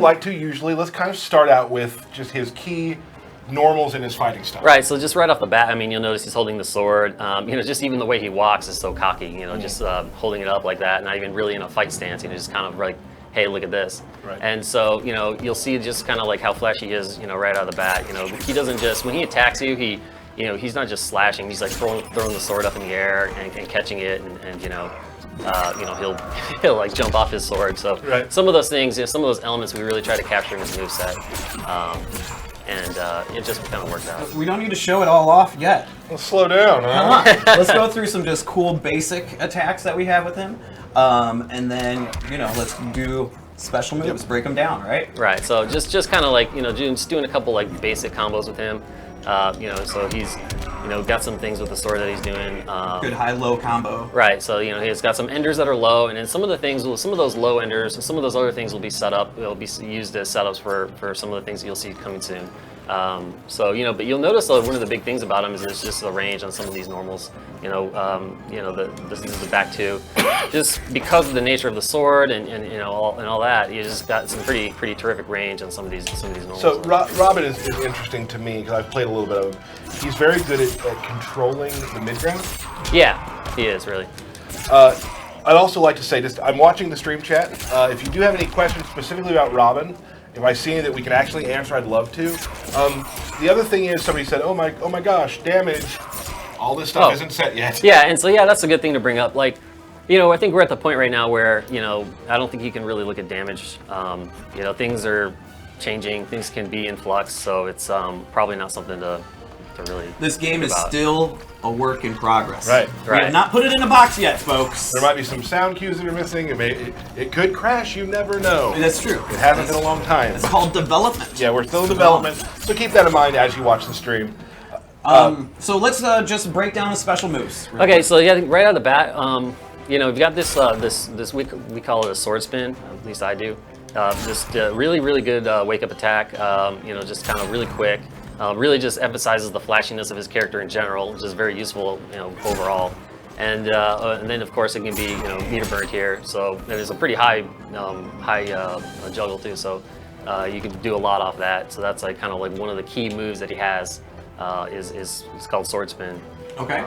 like to usually, let's kind of start out with just his key normals in his fighting style. Right, so just right off the bat, I mean, you'll notice he's holding the sword. Just even the way he walks is so cocky, just holding it up like that, not even really in a fight stance, just kind of like, hey, look at this. Right. And so, you'll see just kind of like how flashy he is, right out of the bat. He doesn't just, when he attacks you, he's not just slashing, he's like throwing the sword up in the air and catching it and he'll like jump off his sword. So right. Some of those things, some of those elements we really try to capture in his moveset. And it just kind of worked out. We don't need to show it all off yet. Let's slow down, huh? Come on. Let's go through some just cool basic attacks that we have with him. And then, let's do special moves, break them down, right? Right, so just kind of like, just doing a couple like basic combos with him. So he's, got some things with the sword that he's doing. Good high-low combo. Right, so, he's got some enders that are low, and then some of those low enders, and some of those other things will be set up, they'll be used as setups for some of the things that you'll see coming soon. But you'll notice one of the big things about him is there's just the range on some of these normals. This is the back two. Just because of the nature of the sword and all that, you just got some pretty terrific range on some of these normals. So Robin is interesting to me because I've played a little bit of him. He's very good at controlling the mid ground. Yeah, he is really. I'd also like to say, I'm watching the stream chat. If you do have any questions specifically about Robin, if I see any that we can actually answer, I'd love to. The other thing is, somebody said, "Oh my gosh, damage! All this stuff isn't set yet." Yeah, and so that's a good thing to bring up. Like, I think we're at the point right now where I don't think you can really look at damage. Things are changing, things can be in flux, so it's probably not something to really. This game is still a work in progress. Right. We have not put it in a box yet, folks. There might be some sound cues that are missing. It could crash. You never know. That's true. It hasn't been a long time. It's called development. Yeah, we're still in development, so keep that in mind as you watch the stream. So let's just break down the special moves. Okay, so I think right out of the bat, we've got this we call it a sword spin. At least I do. Just really good wake up attack. Just kind of really quick. Really just emphasizes the flashiness of his character in general, which is very useful, overall. And then of course it can be, meter burned here. So there's a pretty high juggle too. So you can do a lot off that. So that's like kind of like one of the key moves that he has. Is called sword spin. Okay.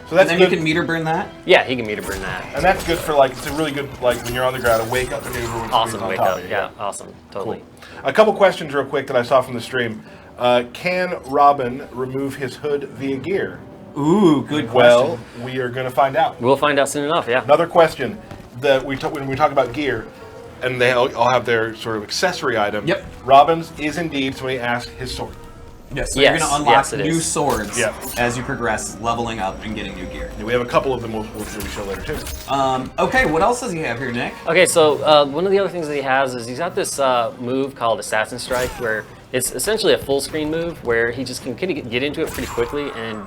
So that's and then you can meter burn that? Yeah, he can meter burn that. And that's good for it's a really good, when you're on the ground, a wake up maneuver. When awesome on wake top up, of you. yeah, awesome, totally. Cool. A couple questions real quick that I saw from the stream. Can Robin remove his hood via gear? Ooh, good question. Well, we are going to find out. We'll find out soon enough, yeah. Another question that when we talk about gear, and they all have their sort of accessory item. Yep. Robin's is indeed, somebody asked, his sword. Yes, so you're going to unlock new is. swords as you progress, leveling up and getting new gear. Yeah, we have a couple of them we'll show later too. Okay, what else does he have here, Nick? Okay, so one of the other things that he has is he's got this move called Assassin Strike, where it's essentially a full screen move where he just can get into it pretty quickly, and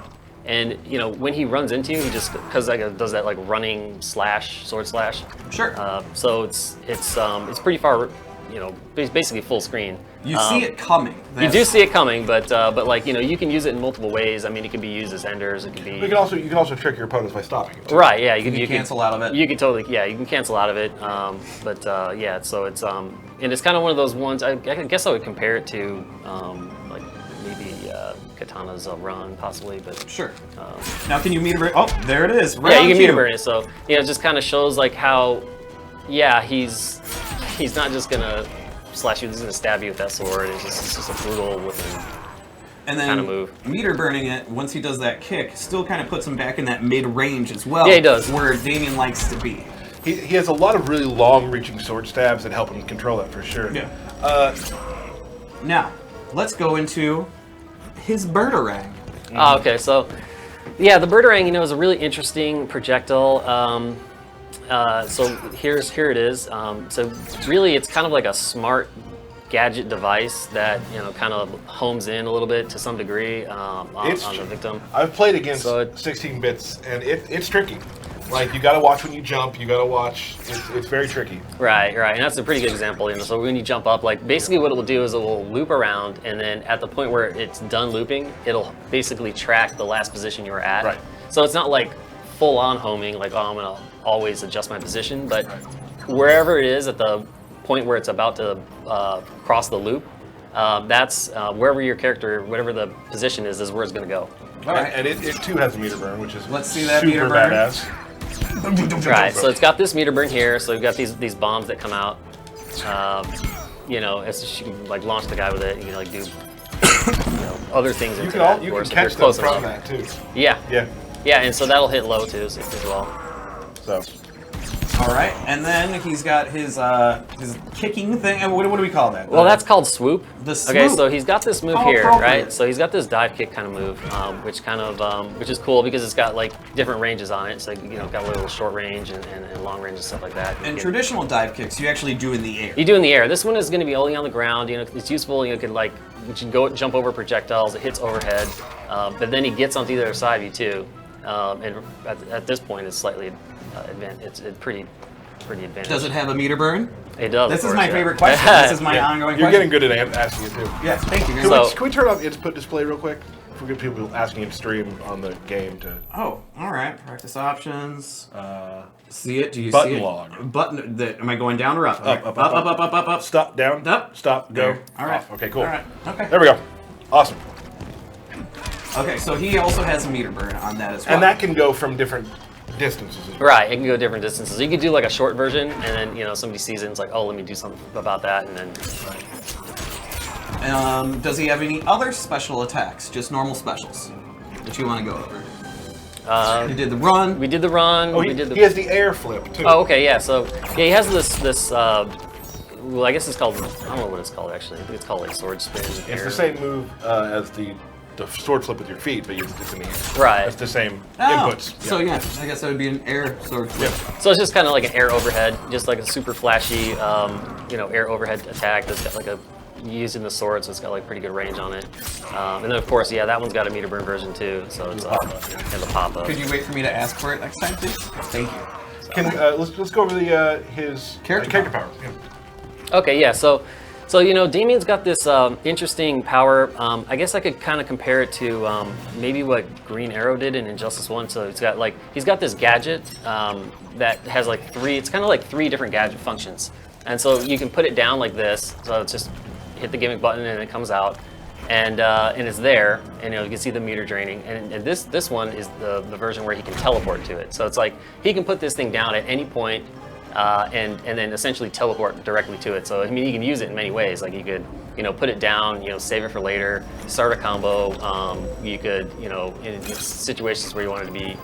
when he runs into you, he just does that like running sword slash. Sure. So it's pretty far, basically full screen. You see it coming. You do see it coming, but you can use it in multiple ways. I mean, it can be used as enders. It can be. You can also trick your opponents by stopping it. Right. Yeah. You can cancel out of it. You can totally. Yeah. You can cancel out of it. So it's and it's kind of one of those ones. I guess I would compare it to maybe Katana's Run, possibly, but sure. Now can you meter burn? Oh, there it is. Yeah, you can meter burn it. So it just kind of shows how, he's not just gonna slash you. He's gonna stab you with that sword. It's just a brutal looking kind of move. Meter burning it, once he does that kick, still kind of puts him back in that mid range as well. Yeah, he does. Where Damian likes to be. He has a lot of really long-reaching sword stabs that help him control that for sure. Yeah. Now, let's go into his Batarang. Oh, okay. So, the Batarang, is a really interesting projectile. So here it is. So really, it's kind of like a smart gadget device that kind of homes in a little bit to some degree on the victim. I've played against 16 bits, and it's tricky. You got to watch when you jump. You got to watch. It's very tricky. Right, and that's a pretty good example. So when you jump up, basically what it will do is it will loop around, and then at the point where it's done looping, it'll basically track the last position you were at. Right. So it's not full on homing, I'm gonna always adjust my position, but wherever it is at the point where it's about to cross the loop, that's wherever your character, whatever the position is where it's going to go. All right. And it too has a meter burn, which is Let's see that super meter burn. badass. Right, so it's got this meter burn here, so you've got these bombs that come out. You know, you can like launch the guy with it, you can like do other things into that. You can if catch you're them close from enough. that too. Yeah. Yeah. Yeah, and so that'll hit low too as well. So. All right, and then he's got his kicking thing. And what do we call that? Well, that's called swoop. The Okay, swoop. so he's got this move How here, appropriate. right? So he's got this dive kick kind of move, which is cool because it's got like different ranges on it. So got a little short range and long range and stuff like that. And traditional dive kicks, you actually do in the air. You do in the air. This one is going to be only on the ground. It's useful. You can go jump over projectiles. It hits overhead, but then he gets onto the other side of you too. And at this point, it's slightly advanced. It's pretty advanced. Does it have a meter burn? It does. This of is course, my yeah. favorite question. This is my ongoing You're question. getting good at asking it too. Yes, thank you. Can we turn off input display real quick? If we get people asking in stream on the game to. Oh, all right. Practice options. See it? Do you button see it? log. Button. Am I going down or up? Up. Stop, down. Up. Stop, go. There. All right. Off. Okay, cool. All right. Okay. There we go. Awesome. Okay, so he also has a meter burn on that as well. And that can go from different distances as well. Right, it can go different distances. You could do like a short version, and then somebody sees it and it's like, oh, let me do something about that, and then. Does he have any other special attacks? Just normal specials that you want to go over? He did the run. We did the run. Oh, we did the. he has the air flip too. Oh, okay, yeah. So he has this. Well, I guess it's called. I don't know what it's called actually. I think it's called like sword spin. It's the same move as the sword flip with your feet, but it's in the air. Right. It's the same Oh, inputs. So yeah, I guess that would be an air sword flip. So it's just kind of like an air overhead, just like a super flashy, air overhead attack that's got like using the sword, so it's got like pretty good range on it. And then of course, yeah, that one's got a meter burn version too, so it's and the pop up. Could you wait for me to ask for it next time, please? Thank you. Can let's go over the his Character power. Yeah. Okay, yeah. So Damian's got this interesting power. I guess I could kind of compare it to maybe what Green Arrow did in Injustice 1. So he's got this gadget that has like it's kind of like three different gadget functions. And so you can put it down like this. So it's just hit the gimmick button and it comes out, and it's there. And you can see the meter draining. And this one is the version where he can teleport to it. So it's like he can put this thing down at any point. And then essentially teleport directly to it. So I mean, you can use it in many ways. Like you could, put it down, save it for later, start a combo. You could, in situations where you want it to be,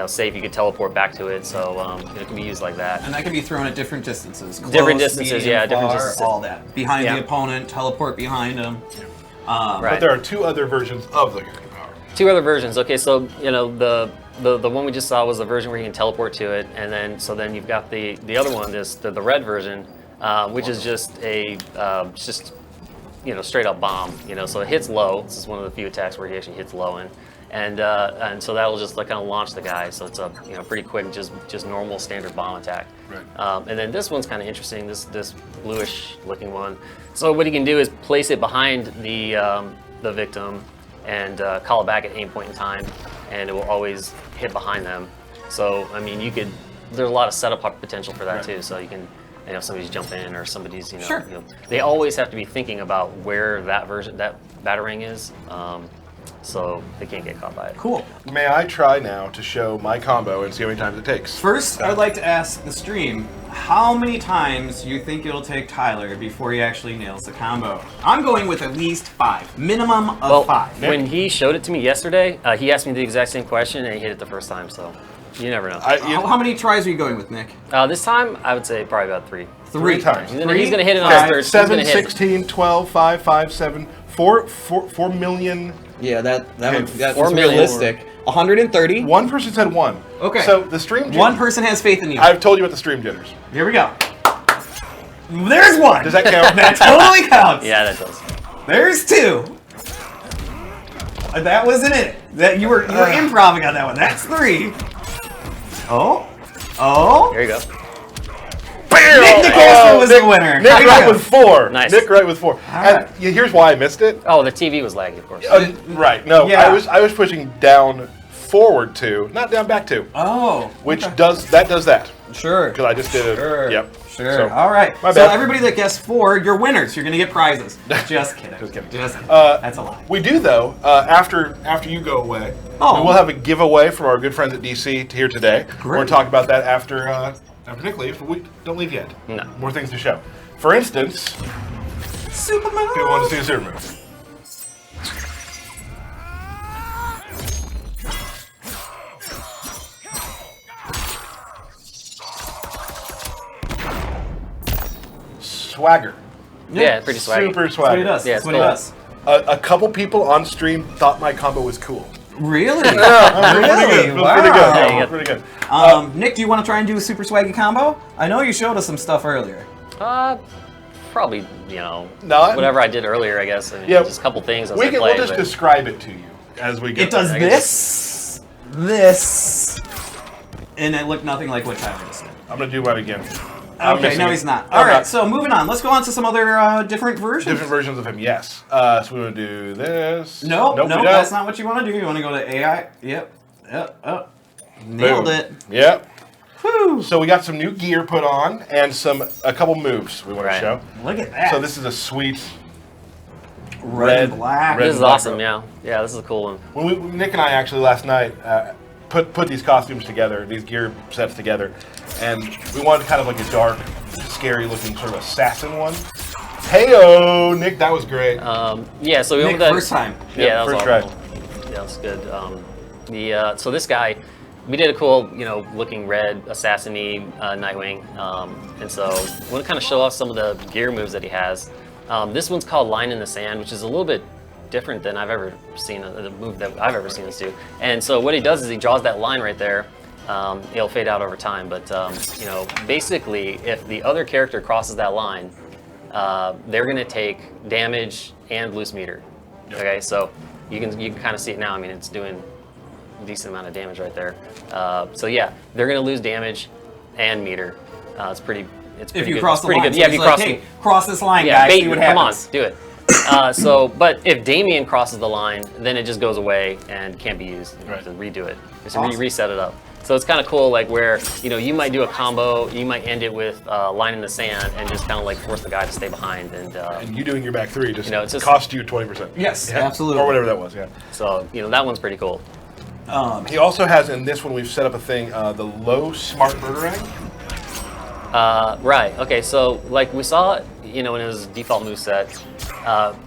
safe, you could teleport back to it. So it can be used like that. And that can be thrown at different distances. Close, Different distances, medium, yeah, different far, distances. all that. Behind Yeah. the opponent, teleport behind him. Right. But there are two other versions of the character power. Two other versions. Okay, so the one we just saw was the version where you can teleport to it, and then you've got the other one, the red version, which is just a straight up bomb. So it hits low. This is one of the few attacks where he actually hits low and so that'll just like kind of launch the guy. So it's a pretty quick, just normal standard bomb attack. Right. And then this one's kind of interesting. This bluish looking one. So what he can do is place it behind the victim and call it back at any point in time, and it will always hit behind them. So I mean, there's a lot of setup potential for that Right. too. So you can, if somebody's jumping in or somebody's, Sure. They always have to be thinking about where that Batarang is, so they can't get caught by it. Cool. May I try now to show my combo and see how many times it takes? First, I'd like to ask the stream, how many times you think it'll take Tyler before he actually nails the combo? I'm going with at least 5. Minimum of 5. When he showed it to me yesterday, he asked me the exact same question and he hit it the first time, so you never know. How many tries are you going with, Nick? This time, I would say probably about 3. 3 times. He's going to hit it on his third. 7, 16, 12, 5, 5, 7, 4 million. Yeah, that's 4 million. realistic. 130. One person said 1. Okay. So the stream jitters. One person has faith in you. I've told you about the stream jitters. Here we go. There's 1. Does that count? That totally counts. Yeah, that does. There's 2. That wasn't it. That you were improvising on that one. That's 3. Oh. There you go. Bam! Nick DeCosta was the winner. Nick There you right go. with 4. Nice. Nick right with 4. right. And here's why I missed it. Oh, the TV was laggy, of course. Right. No, Yeah. I was pushing down forward 2, not down, back 2. Oh. Which okay. does that. Sure. Because I just did it. Sure. Yep. Sure. So, All right. my So bad. everybody that guessed 4, you're winners. You're gonna get prizes. Just kidding. Just kidding. That's a lie. We do though. After you go away, Oh. we'll have a giveaway from our good friends at DC here today. Great. We're gonna talk about that after Nick leaves. But we don't leave yet. No. More things to show. For instance, Superman. people want to see a Superman. Swagger. Yeah, pretty swaggy. Super That's what he swagger. does. Yeah, That's what it's he does. A couple people on stream thought my combo was cool. Really? Pretty good. Wow. Pretty good. Yeah, you Pretty good. Nick, do you want to try and do a super swaggy combo? I know you showed us some stuff earlier. Probably, No, whatever I did earlier, I guess. I mean, Yeah. just a couple things as We'll I played. just but- describe it to you as we go. It does I this, and it looked nothing like what Tyler just did. I'm gonna do that again. I'm Okay, missing no, it. he's not. I'm All right, not. so moving on. Let's go on to some other different versions. Different versions of him, yes. So we want to do this. No, Nope, we don't. that's not what you want to do. You want to go to AI. Yep. Oh. Nailed Boom. it. Yep. Whew. So we got some new gear put on and a couple moves we want Right. to show. Look at that. So this is a sweet red and black. red This is and black awesome, robe. yeah. This is a cool one. When Nick and I actually last night put these costumes together, these gear sets together, and we wanted kind of like a dark, scary looking sort of assassin one. Heyo, Nick, that was great. Yeah, so we Nick, went with that. first time. Yeah, that was first awesome. try. Yeah, that was good. So this guy, we did a cool, looking red assassin-y Nightwing, and so we want to kind of show off some of the gear moves that he has. This one's called Line in the Sand, which is a little bit different than I've ever seen a move that I've ever seen us do. And so what he does is he draws that line right there. It'll fade out over time, but basically, if the other character crosses that line, they're going to take damage and loose meter. Yep. Okay, so you can kind of see it now. I mean, it's doing a decent amount of damage right there. So yeah, they're going to lose damage and meter. It's pretty. It's If pretty you good. cross It's the pretty line, good. so Yeah, if he's you like, cross. hey, cross this line, Yeah, guys. bait, See what come on, happens. do it. But if Damian crosses the line, then it just goes away and can't be used. You have to redo it. Just Awesome. reset it up. So it's kind of cool, like where you might do a combo, you might end it with line in the sand and just kind of like force the guy to stay behind. And you doing your back three just, it's just- cost you 20%. Yes, absolutely. Or whatever that was, yeah. so that one's pretty cool. He also has, in this one, we've set up a thing, the low smart Batarang. Right. Okay. So like we saw, in his default moveset,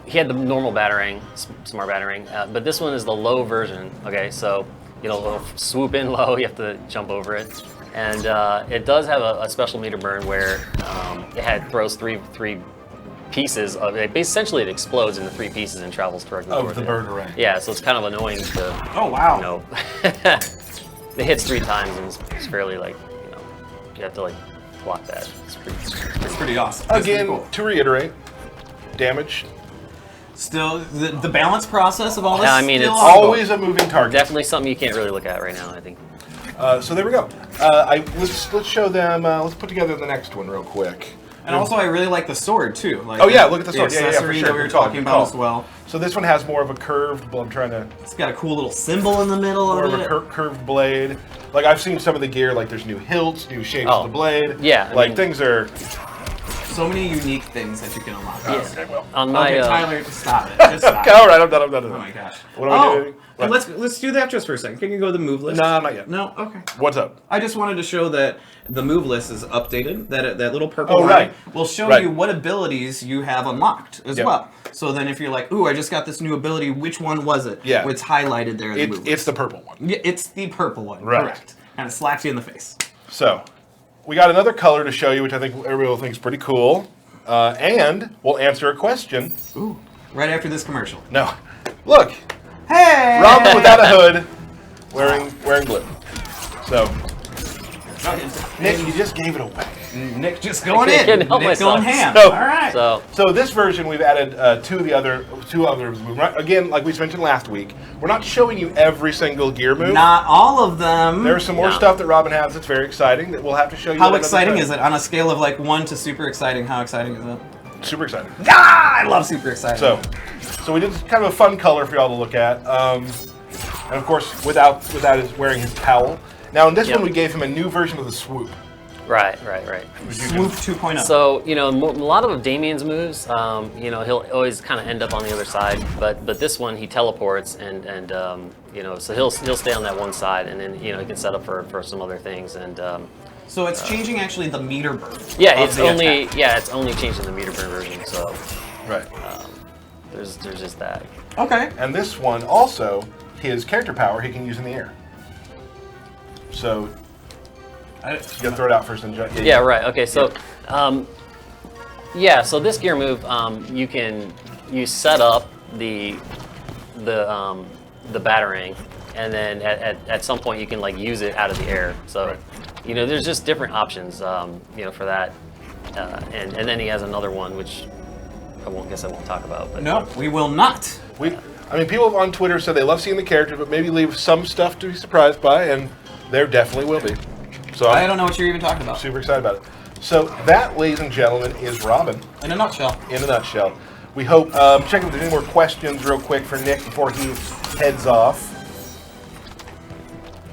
he had the normal Batarang, smart Batarang, but this one is the low version. Okay. So it'll swoop in low. You have to jump over it, and it does have a special meter burn where it throws three pieces of it. Essentially, it explodes into 3 pieces and travels directly Of towards the it. Batarang. Yeah. So it's kind of annoying to. Oh, wow. It hits 3 times and it's fairly you have to block that. It's Pretty awesome. That's pretty Again, cool. to reiterate, damage, Still, the balance process of all this. Yeah, I mean, still it's ongoing. always a moving target. definitely something you can't really look at right now, I think. So there we go. Let's show them. Let's put together the next one real quick. And also, I really like the sword too. Like Oh yeah, look at the sword. Yeah, for accessory sure. that we were Good call, talking good about call. as well. So this one has more of a curved. I'm trying to It's got a cool little symbol in the middle more of of it. a curved blade. Like I've seen some of the gear. Like there's new hilts, new shapes Oh. of the blade. Yeah, I like mean- things are. So many unique things that you can unlock. Okay, well. On my Okay, Tyler, stop it. Just stop. Okay, all right, I'm done. Oh my gosh. What am I doing? And What? let's do that just for a second. Can you go to the move list? No, not yet. No. Okay. What's up? I just wanted to show that the move list is updated. That little purple Oh, line right. will show Right. you what abilities you have unlocked as Yep. well. So then, if you're like, "Ooh, I just got this new ability. Which one was it?" Yeah. It's highlighted there in the move It's list. the purple one. Yeah, it's the purple one. Right. Correct. And it slaps you in the face. So, we got another color to show you, which I think everybody will think is pretty cool. And we'll answer a question. Ooh. Right after this commercial. No. Look, Hey. Robin without a hood, wearing blue. So, Nick, you just gave it away. Nick just going I in. can't help Nick myself. going ham. So- All right. So So this version we've added two others. Again, like we mentioned last week, we're not showing you every single gear move. Not all of them. There's some more No. stuff that Robin has that's very exciting that we'll have to show you. How another exciting time. is it? On a scale of like 1 to super exciting, how exciting is it? Super exciting. Ah, I love super exciting. So we did kind of a fun color for y'all to look at. And of course, without his wearing his cowl. Now in this one, we gave him a new version of the swoop. Right. Swoop 2.0. So, a lot of Damian's moves, he'll always kind of end up on the other side, but this one he teleports and so he'll stay on that one side, and then he can set up for some other things, and so it's changing actually the meter burn. Yeah, it's only changing the meter burn version. So right, there's just that. Okay. And this one also, his character power he can use in the air. So. You gotta throw it out first and jump. Yeah, right. Okay, so, so this gear move, you set up the Batarang, and then at some point you can use it out of the air. So, there's just different options, for that. And then he has another one, which I won't talk about. But no, we will not. People on Twitter said they love seeing the character, but maybe leave some stuff to be surprised by, and there definitely will be. So I don't know what you're even talking about. Super excited about it. So that, ladies and gentlemen, is Robin. In a nutshell. We hope, check if there's any more questions real quick for Nick before he heads off.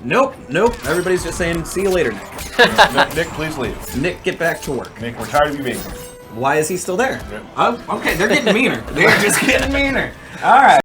Nope. Everybody's just saying, see you later, Nick. Nick, please leave. Nick, get back to work. Nick, we're tired of you being here. Why is he still there? Yeah. Okay, they're getting meaner. They're just getting meaner. All right.